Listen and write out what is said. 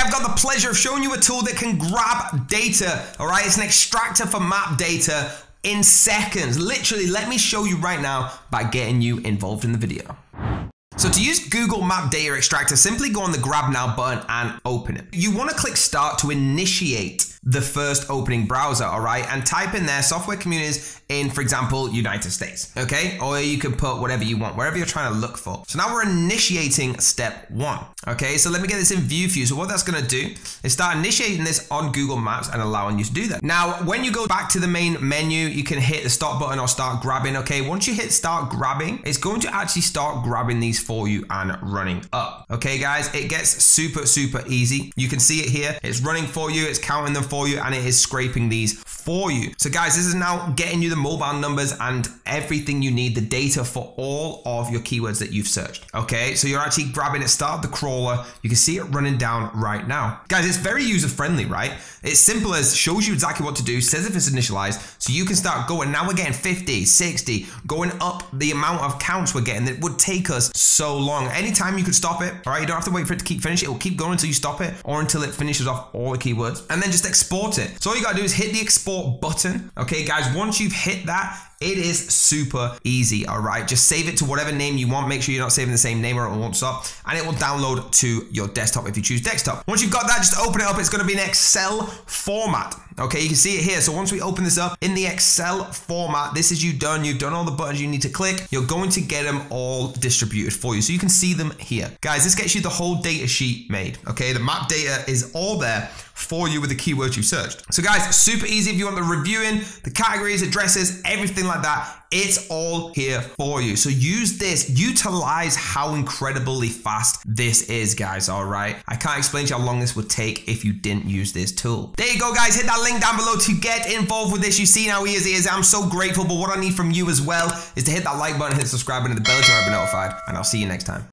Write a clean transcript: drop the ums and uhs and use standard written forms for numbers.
I've got the pleasure of showing you a tool that can grab data, all right? It's an extractor for map data in seconds. Literally, let me show you right now by getting you involved in the video. So to use Google Map Data Extractor, simply go on the Grab Now button and open it. You want to click Start to initiate the first opening browser, all right? And type in there software communities in, for example, United States, okay? Or you can put whatever you want, wherever you're trying to look for. So now we're initiating step 1, okay? So let me get this in view for you. So what that's gonna do is start initiating this on Google Maps and allowing you to do that. Now, when you go back to the main menu, you can hit the stop button or start grabbing, okay? Once you hit start grabbing, it's going to actually start grabbing these for you and running up. Okay, guys, it gets super easy. You can see it here. It's running for you, it's counting them for you, and it is scraping these for you. So guys, this is now getting you the mobile numbers and everything you need, the data for all of your keywords that you've searched. Okay, so you're actually grabbing it, start the crawler. You can see it running down right now. Guys, it's very user friendly, right? It's simple as shows you exactly what to do, says if it's initialized, so you can start going. Now we're getting 50, 60, going up the amount of counts we're getting. That would take us so long. Anytime you could stop it, all right? You don't have to wait for it to keep finishing. It will keep going until you stop it or until it finishes off all the keywords, and then just export it. So all you gotta do is hit the export button. Okay, guys, once you've hit that, it is super easy, all right? Just save it to whatever name you want. Make sure you're not saving the same name or it won't stop. And it will download to your desktop if you choose desktop. Once you've got that, just open it up. It's gonna be an Excel format. Okay, you can see it here. So once we open this up in the Excel format, this is you done. You've done all the buttons you need to click. You're going to get them all distributed for you. So you can see them here. Guys, this gets you the whole data sheet made. Okay, the map data is all there for you with the keywords you searched. So guys, super easy if you want the reviewing, the categories, addresses, everything like that. It's all here for you. So use this, utilize how incredibly fast this is, guys, all right? I can't explain to you how long this would take if you didn't use this tool. There you go, guys. Hit that link down below to get involved with this. You see how easy it is. I'm so grateful, but what I need from you as well is to hit that like button, hit the subscribe button, and the bell to be notified, and I'll see you next time.